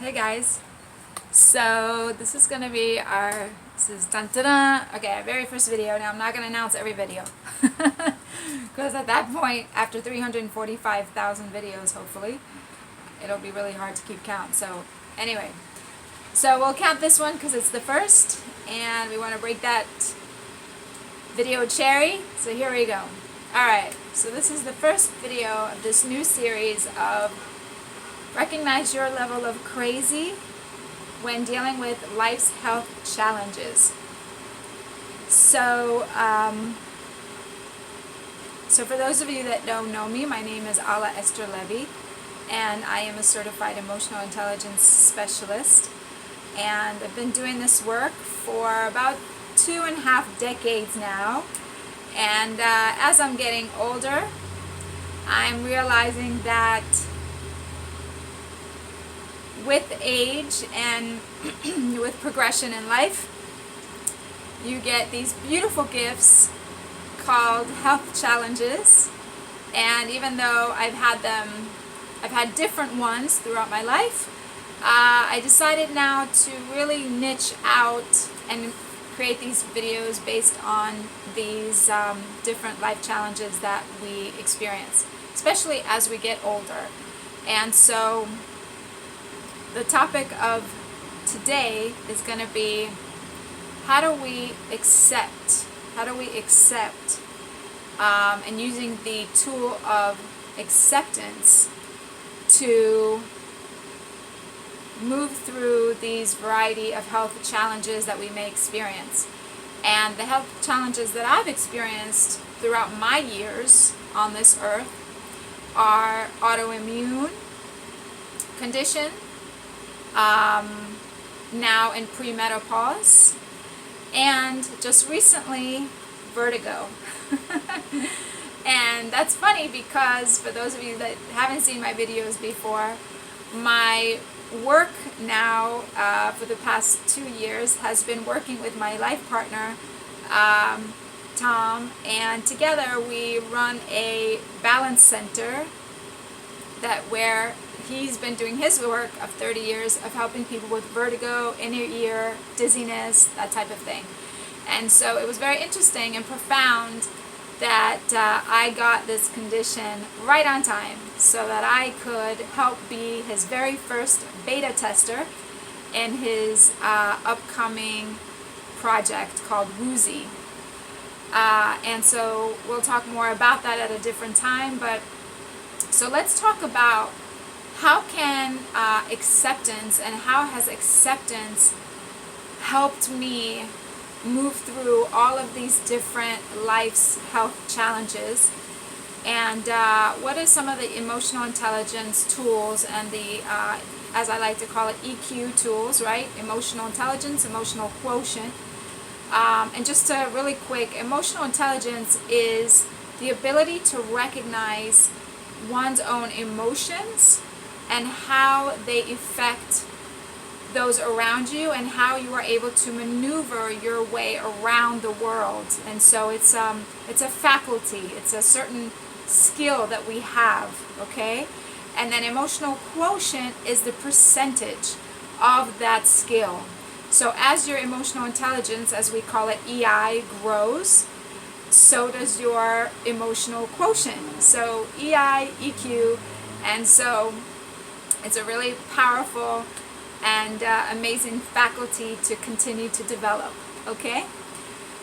Hey guys, so this is gonna be this is dun dun dun. Okay, our very first video. Now I'm not gonna announce every video because at that point, after 345,000 videos, hopefully, it'll be really hard to keep count. So anyway, so we'll count this one because it's the first, and we want to break that video cherry. So here we go. All right, so this is the first video of this new series of recognize your level of crazy when dealing with life's health challenges. So, so for those of you that don't know me, my name is Ala Esther Levy, and I am a certified emotional intelligence specialist. And I've been doing this work for about 2.5 decades now. And as I'm getting older, I'm realizing that with age and with progression in life, you get these beautiful gifts called health challenges. And even though I've had different ones throughout my life, I decided now to really niche out and create these videos based on these different life challenges that we experience, especially as we get older. And so the topic of today is going to be how do we accept, and using the tool of acceptance to move through these variety of health challenges that we may experience. And the health challenges that I've experienced throughout my years on this earth are autoimmune condition, now in premenopause, and just recently vertigo. And that's funny because for those of you that haven't seen my videos before, my work now for the past 2 years has been working with my life partner, Tom, and together we run a balance center where he's been doing his work of 30 years of helping people with vertigo, inner ear, dizziness, that type of thing. And so it was very interesting and profound that I got this condition right on time so that I could help be his very first beta tester in his upcoming project called Woozy. And so we'll talk more about that at a different time, but so let's talk about how can acceptance and how has acceptance helped me move through all of these different life's health challenges, and what are some of the emotional intelligence tools and the, as I like to call it, EQ tools, right? Emotional intelligence, emotional quotient. And just to really quick, emotional intelligence is the ability to recognize one's own emotions and how they affect those around you and how you are able to maneuver your way around the world. And so it's a faculty, it's a certain skill that we have, okay? And then emotional quotient is the percentage of that skill. So as your emotional intelligence, as we call it, EI, grows, so does your emotional quotient. So EI, EQ, and so it's a really powerful and amazing faculty to continue to develop, okay?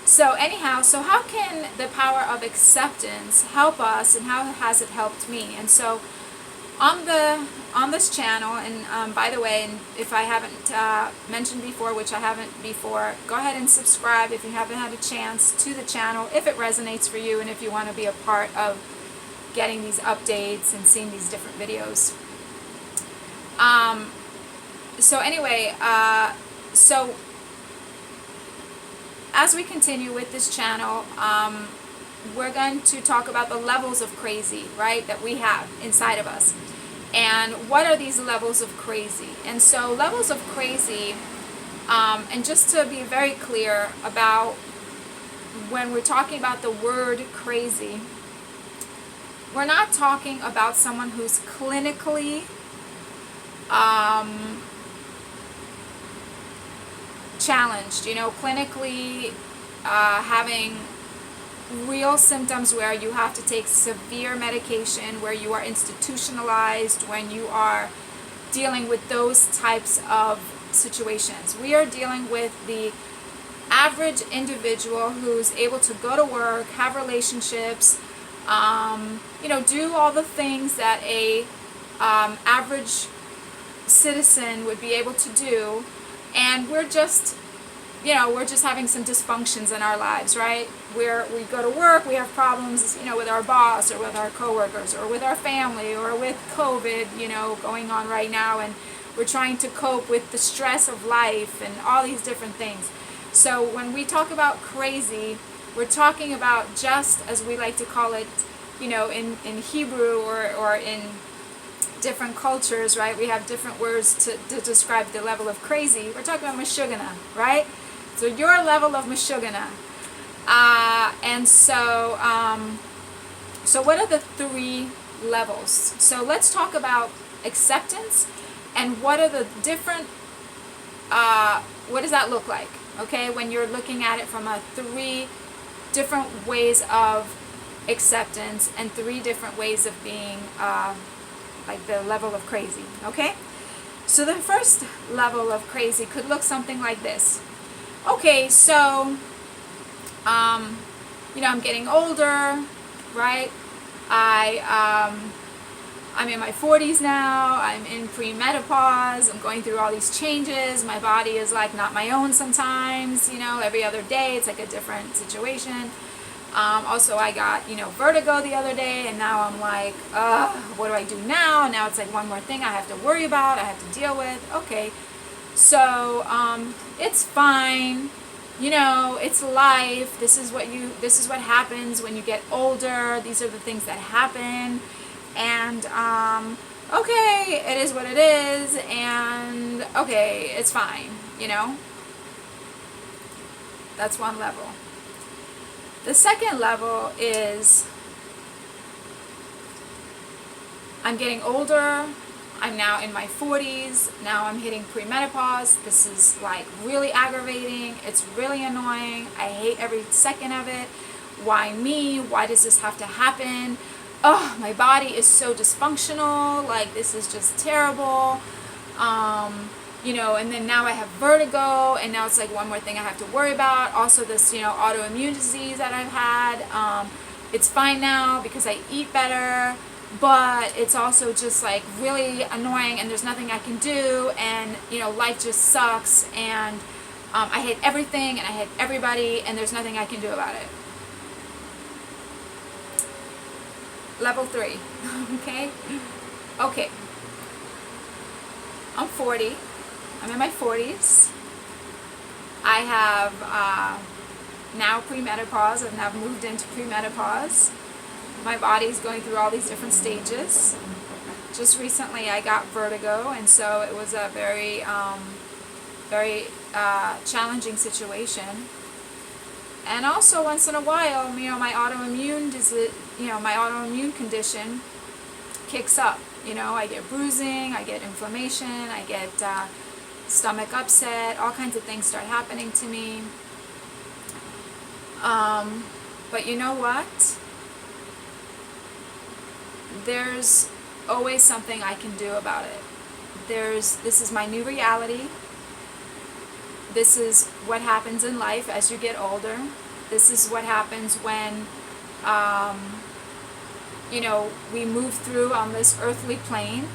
So anyhow, so how can the power of acceptance help us, and how has it helped me? And so on this channel, and by the way, and if I haven't mentioned before, which I haven't before, go ahead and subscribe if you haven't had a chance to the channel, if it resonates for you and if you want to be a part of getting these updates and seeing these different videos. So anyway, so as we continue with this channel, we're going to talk about the levels of crazy, right, that we have inside of us. And what are these levels of crazy? And so levels of crazy, and just to be very clear about when we're talking about the word crazy, we're not talking about someone who's clinically challenged, you know, clinically having real symptoms where you have to take severe medication, where you are institutionalized, when you are dealing with those types of situations. We are dealing with the average individual who's able to go to work, have relationships, you know, do all the things that a average citizen would be able to do, and we're just, you know, we're just having some dysfunctions in our lives, right? Where we go to work, we have problems, you know, with our boss or with our coworkers or with our family or with COVID, you know, going on right now, and we're trying to cope with the stress of life and all these different things. So when we talk about crazy, we're talking about, just as we like to call it, you know, in Hebrew or in different cultures, right? We have different words to describe the level of crazy. We're talking about Meshugana, right? So your level of Meshugana. And so, so what are the 3 levels? So let's talk about acceptance and what are the different, what does that look like? Okay, when you're looking at it from 3 different ways of acceptance and 3 different ways of being like the level of crazy, okay? So the first level of crazy could look something like this. Okay, so, you know, I'm getting older, right? I'm in my 40s now, I'm in premenopause, I'm going through all these changes, my body is like not my own sometimes, you know, every other day it's like a different situation. Also I got, you know, vertigo the other day, and now I'm like, what do I do now? And now it's like one more thing I have to worry about, I have to deal with. Okay, so it's fine, you know, it's life. This is what happens when you get older. These are the things that happen, and okay, it is what it is, and okay, it's fine, you know. That's one level. The second level is, I'm getting older, I'm now in my 40s, now I'm hitting premenopause, this is like really aggravating, it's really annoying, I hate every second of it. Why me? Why does this have to happen? Oh, my body is so dysfunctional, like this is just terrible. You know, and then now I have vertigo, and now it's like one more thing I have to worry about. Also this, you know, autoimmune disease that I've had. It's fine now because I eat better, but it's also just like really annoying, and there's nothing I can do, and you know, life just sucks, and I hate everything, and I hate everybody, and there's nothing I can do about it. Level 3, okay? Okay. I'm 40. I'm in my 40s. I have now premenopause. I've now moved into premenopause. My body's going through all these different stages. Just recently I got vertigo, and so it was a very, very challenging situation. And also once in a while, you know, my autoimmune disease, you know, my autoimmune condition kicks up. You know, I get bruising, I get inflammation, I get stomach upset, all kinds of things start happening to me. But you know what? There's always something I can do about it. This is my new reality. This is what happens in life as you get older. This is what happens when, you know, we move through on this earthly plane.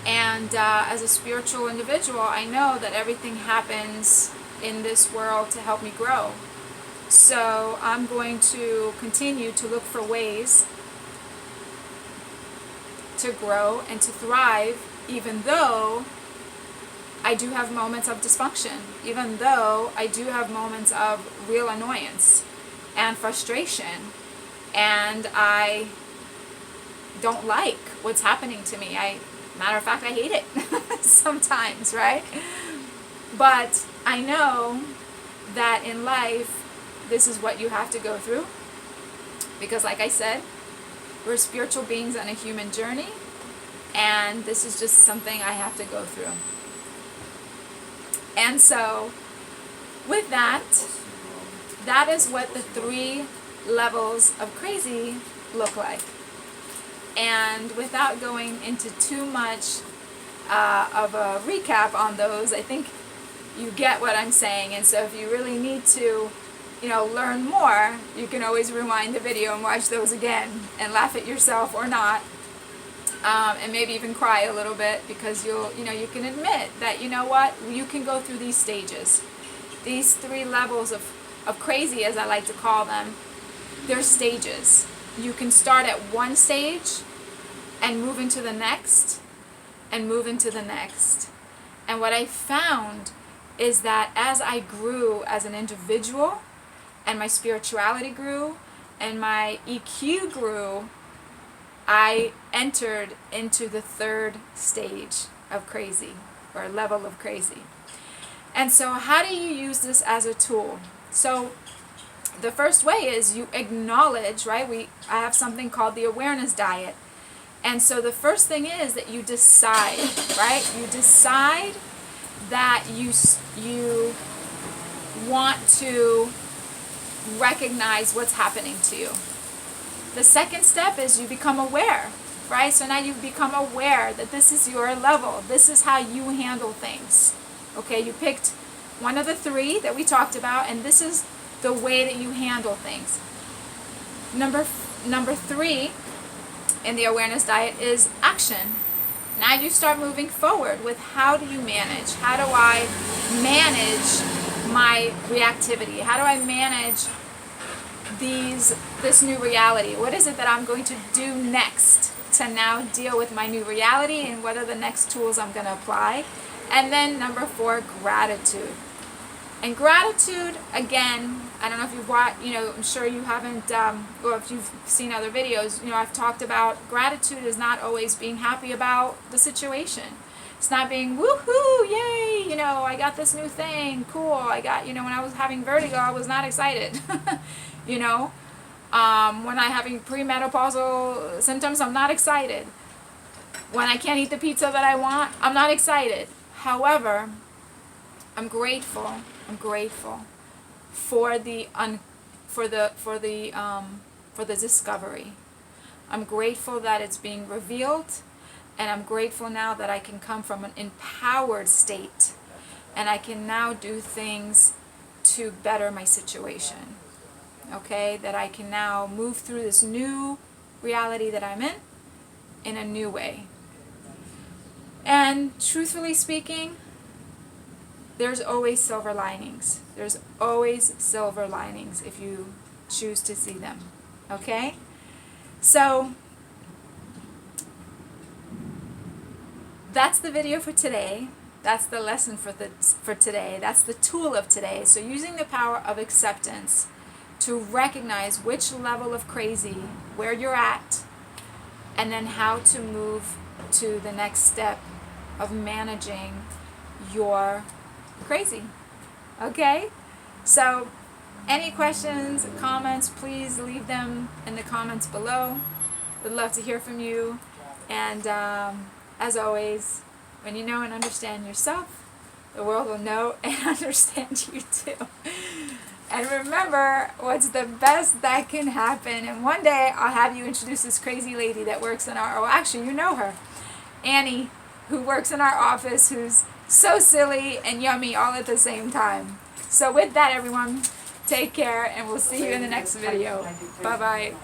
And as a spiritual individual, I know that everything happens in this world to help me grow. So I'm going to continue to look for ways to grow and to thrive, even though I do have moments of dysfunction, even though I do have moments of real annoyance and frustration, and I don't like what's happening to me. Matter of fact, I hate it sometimes, right? But I know that in life, this is what you have to go through, because like I said, we're spiritual beings on a human journey, and this is just something I have to go through. And so with that, that is what the 3 levels of crazy look like. And without going into too much of a recap on those, I think you get what I'm saying. And so if you really need to, learn more, you can always rewind the video and watch those again and laugh at yourself or not. And maybe even cry a little bit, because you can admit that, you can go through these stages. These 3 levels of crazy, as I like to call them, they're stages. You can start at one stage and move into the next and move into the next. And what I found is that as I grew as an individual, and my spirituality grew, and my EQ grew, I entered into the 3rd stage of crazy, or level of crazy. And so how do you use this as a tool? So the first way is you acknowledge, right? I have something called the awareness diet. And so the first thing is that you decide, right? You decide that you want to recognize what's happening to you. The second step is you become aware, right? So now you've become aware that this is your level. This is how you handle things. Okay, you picked one of the 3 that we talked about, and this is the way that you handle things. Number 3 in the awareness diet is action. Now you start moving forward with, how do you manage? How do I manage my reactivity? How do I manage this new reality? What is it that I'm going to do next to now deal with my new reality, and what are the next tools I'm going to apply? And then number 4, gratitude. And gratitude, again, I don't know if you've watched, I'm sure you haven't, or if you've seen other videos, I've talked about gratitude is not always being happy about the situation. It's not being, woohoo, yay, I got this new thing, cool. I got, when I was having vertigo, I was not excited. When I'm having premenopausal symptoms, I'm not excited. When I can't eat the pizza that I want, I'm not excited. However, I'm grateful for the discovery. I'm grateful that it's being revealed, and I'm grateful now that I can come from an empowered state, and I can now do things to better my situation. Okay, that I can now move through this new reality that I'm in a new way. And truthfully speaking, there's always silver linings. There's always silver linings if you choose to see them. Okay? So, that's the video for today. That's the lesson for today. That's the tool of today. So using the power of acceptance to recognize which level of crazy, where you're at, and then how to move to the next step of managing your crazy. Okay? So, any questions, comments, please leave them in the comments below. Would love to hear from you. And as always, when you know and understand yourself, the world will know and understand you too. And remember, what's the best that can happen? And one day I'll have you introduce this crazy lady that works in our, oh actually you know her, Annie, who works in our office, who's so silly and yummy all at the same time. So with that, everyone, take care, and we'll see you in the next video. Bye-bye.